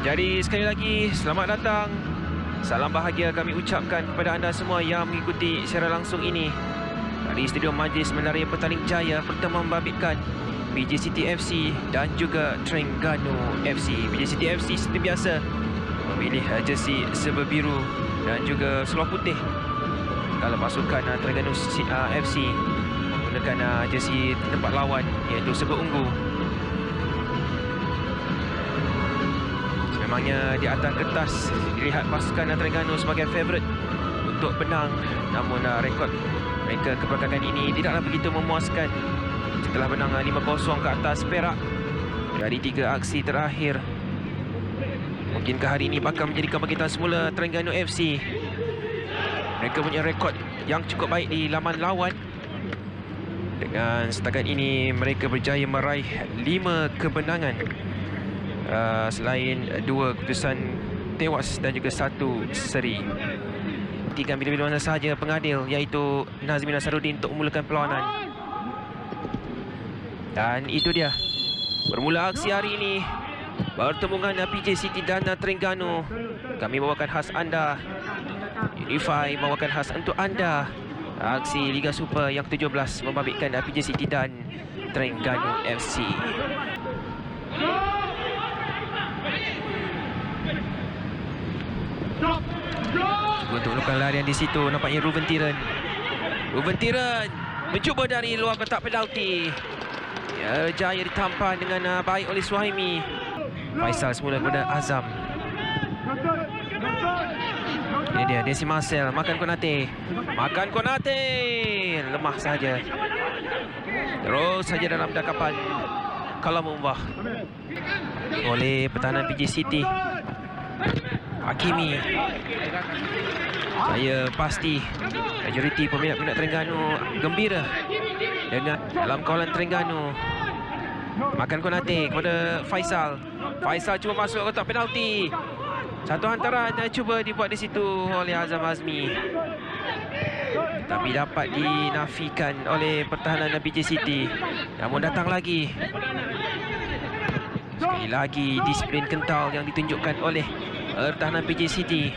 Jadi sekali lagi selamat datang. Salam bahagia kami ucapkan kepada anda semua yang mengikuti secara langsung ini dari Studio Majlis Menaria Petaling Jaya bertemu membabitkan PJ City FC dan juga Terengganu FC. PJ City FC seperti biasa memilih jersey serba biru dan juga seluar putih, kalau pasukan Terengganu FC menggunakan jersey tempat lawan iaitu serba ungu. Memangnya di atas kertas dilihat pasukan Terengganu sebagai favourite untuk menang, namun rekod mereka kebelakangan ini tidaklah begitu memuaskan setelah menang 5-0 ke atas Perak dari 3 aksi terakhir. Mungkinkah hari ini bakal menjadi kebangkitan semula Terengganu FC? Mereka punya rekod yang cukup baik di laman lawan. Dengan setakat ini mereka berjaya meraih 5 kemenangan, selain 2 keputusan tewas dan juga 1 seri. Buktikan bila-bila mana sahaja pengadil iaitu Nazmi Nasaruddin untuk memulakan perlawanan. Dan itu dia bermula aksi hari ini, pertemuan PJ City dan Terengganu. Kami bawakan khas anda, Unify bawakan khas untuk anda aksi Liga Super yang ke-17 membabitkan PJ City dan Terengganu FC. Untuk melakukan larian di situ nampaknya Ruben Tiran mencuba dari luar kotak penalti. Ya, jaya ditampan dengan baik oleh Suhaimi. Faisal semula kepada Azam. Ini dia Desi Marcel, makan Konate, lemah saja. Terus saja dalam dakapan Kalamumwah oleh pertahanan PJ City. Hakimi. Saya pasti majoriti peminat-peminat Terengganu gembira dengan dalam kawalan Terengganu. Makan Konate kepada Faisal. Faisal cuba masuk kotak penalti. Satu hantaran cuba dibuat di situ oleh Azam Azmi, tapi dapat dinafikan oleh pertahanan PJ City. Namun datang lagi. Sekali lagi disiplin kental yang ditunjukkan oleh pertahanan PJ City.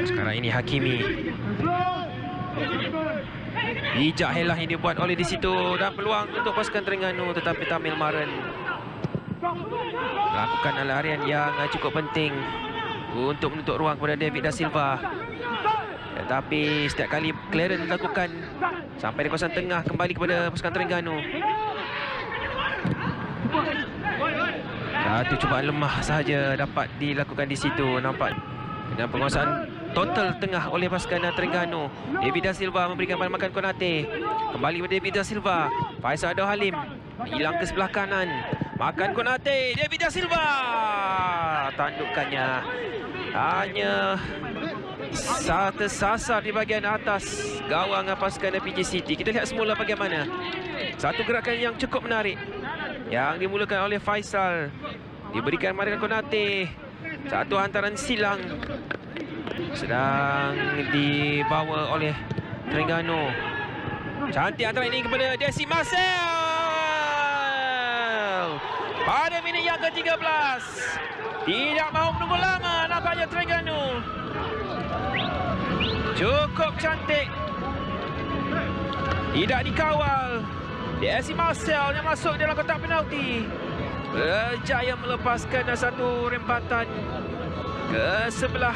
Sekarang ini Hakimi. Bijak helah yang dibuat oleh di situ dan peluang untuk pasukan Terengganu, tetapi Tamil Maren melakukan larian yang cukup penting untuk menutup ruang kepada David Da Silva. Tetapi setiap kali clearance dilakukan sampai di kawasan tengah kembali kepada pasukan Terengganu. Satu cubaan lemah sahaja dapat dilakukan di situ, nampak dengan penguasaan total tengah oleh pasukan Terengganu. David Da Silva memberikan makan Konate. Kembali kepada David Da Silva. Faisal Ado Halim hilang ke sebelah kanan. Makan Konate, David Da Silva. Tandukannya hanya tersasar di bahagian atas gawang pasukan PJ City. Kita lihat semula bagaimana satu gerakan yang cukup menarik yang dimulakan oleh Faisal, diberikan makan Konate. Satu hantaran silang sedang dibawa oleh Terengganu. Cantik hantaran ini kepada Desi Marcel. Pada minit yang ke-13, tidak mahu menunggu lama nampaknya Terengganu. Cukup cantik, tidak dikawal. Desi Marcel yang masuk dalam kotak penalti berjaya melepaskan satu rempatan ke sebelah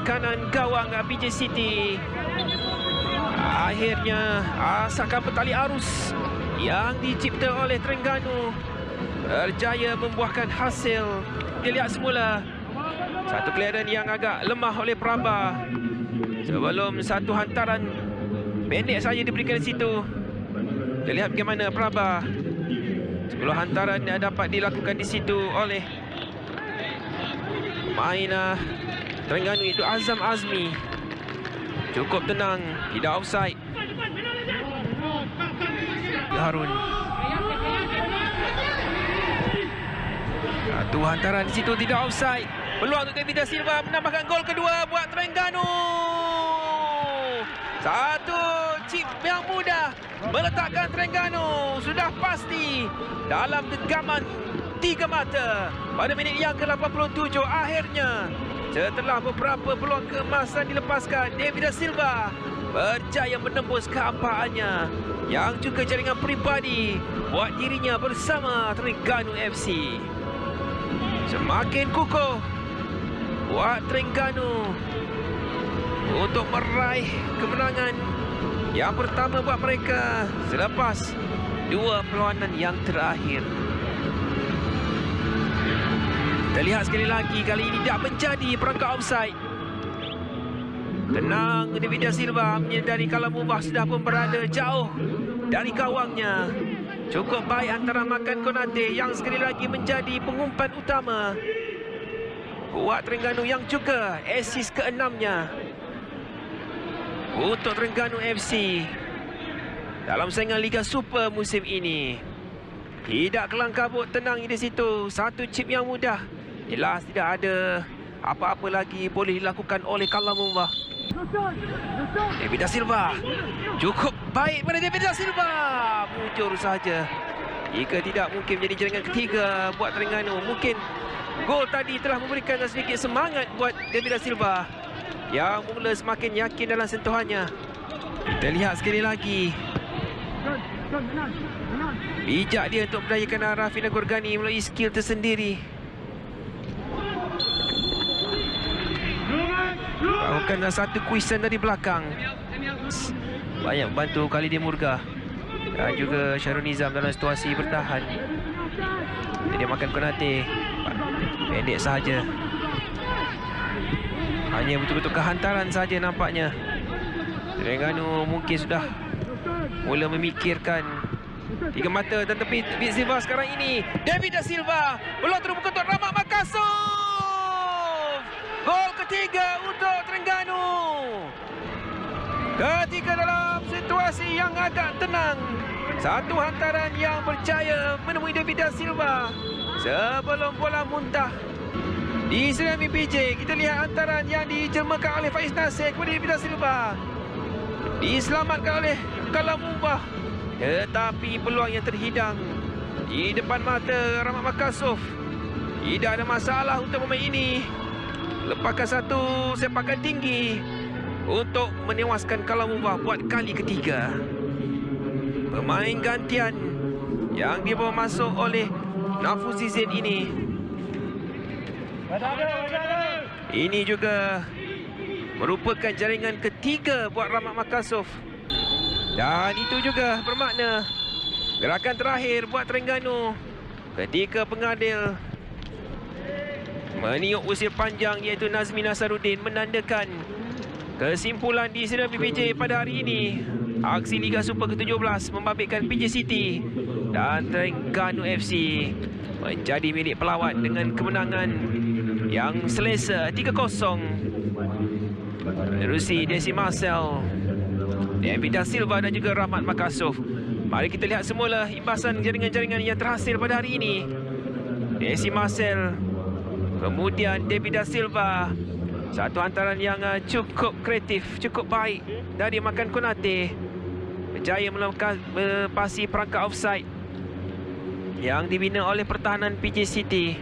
kanan gawang PJ City. Akhirnya asakan petali arus yang dicipta oleh Terengganu berjaya membuahkan hasil. Kita lihat semula satu clearance yang agak lemah oleh Praba sebelum satu hantaran pendek saja diberikan di situ. Kita lihat bagaimana Praba. 10 hantaran yang dapat dilakukan di situ oleh main Terengganu itu Azam Azmi. Cukup tenang, tidak offside. Harun. Satu hantaran di situ tidak offside. Peluang untuk David Da Silva menambahkan gol kedua buat Terengganu. Satu chip yang mudah meletakkan Terengganu sudah pasti dalam genggaman 3 mata pada minit yang ke-87. Akhirnya setelah beberapa peluang keemasan dilepaskan, David Da Silva berjaya menembus kehampaannya yang juga jaringan peribadi buat dirinya bersama Terengganu FC. Semakin kukuh buat Terengganu untuk meraih kemenangan yang pertama buat mereka selepas 2 perlawanan yang terakhir. Kita lihat sekali lagi, kali ini tidak menjadi perangkap offside. Tenang David Da Silva menyedari kalau Mubah sudah pun berada jauh dari gawangnya. Cukup baik antara Makan Konate yang sekali lagi menjadi pengumpan utama buat Terengganu yang juga assist ke-6-nya untuk Terengganu FC dalam saingan Liga Super musim ini. Tidak kelang kabut, tenang di situ. Satu chip yang mudah. Jelas tidak ada apa-apa lagi boleh dilakukan oleh Kalamumba. David Da Silva. Cukup baik pada David Da Silva. Mujur saja. Jika tidak, mungkin menjadi jaringan ketiga buat Terengganu. Mungkin gol tadi telah memberikan sedikit semangat buat David Da Silva yang mula semakin yakin dalam sentuhannya. Kita lihat sekali lagi. Bijak dia untuk berdayakan Rafi Nagorgani melalui skill tersendiri. Lakukan satu kuisan dari belakang. Banyak bantu Khalidin Murga dan juga Syarul Nizam dalam situasi bertahan. Dia Makan Konate pendek sahaja. Hanya betul-betul kehantaran saja nampaknya. Terengganu mungkin sudah mula memikirkan 3 mata dan tepi David Silva sekarang ini. David Da Silva belum terbuka untuk Rahmat Makasov. Gol ketiga untuk Terengganu. Ketika dalam situasi yang agak tenang, satu hantaran yang berjaya menemui David Da Silva sebelum bola muntah di Serembi PJ. Kita lihat hantaran yang dijemakan oleh Faiz Nasir kepada David Da Silva, diselamatkan oleh Kalamumba, tetapi peluang yang terhidang di depan mata Rahmat Makasov. Tidak ada masalah untuk pemain ini lepaskan satu sepakan tinggi untuk menewaskan Kalamumba buat kali ketiga. Pemain gantian yang dibawa masuk oleh Nafuzi Zain ini juga merupakan jaringan ketiga buat Rahmat Makasov. Dan itu juga bermakna gerakan terakhir buat Terengganu ketika pengadil meniup usia panjang iaitu Nazmi Nasaruddin menandakan kesimpulan di sidang PPJ pada hari ini. Aksi Liga Super ke-17 membabitkan PJ City dan Terengganu FC menjadi milik pelawat dengan kemenangan yang selesa 3-0 menerusi Desi Marcel, David Da Silva dan juga Rahmat Makasov. Mari kita lihat semula imbasan jaringan-jaringan yang terhasil pada hari ini. Desi Marcel, kemudian David Da Silva. Satu hantaran yang cukup kreatif, cukup baik dari Makan Konate, berjaya melepasi perangkap offside yang dibina oleh pertahanan PJ City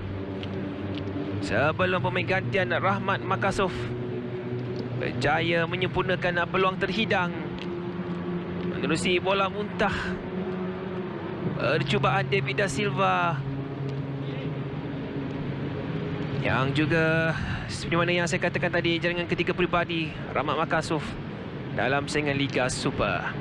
sebelum pemain gantian Rahmat Makasov berjaya menyempurnakan peluang terhidang menerusi bola muntah. Percubaan David Da Silva yang juga seperti mana yang saya katakan tadi, jaringan ketiga peribadi Rahmat Makasov dalam saingan Liga Super.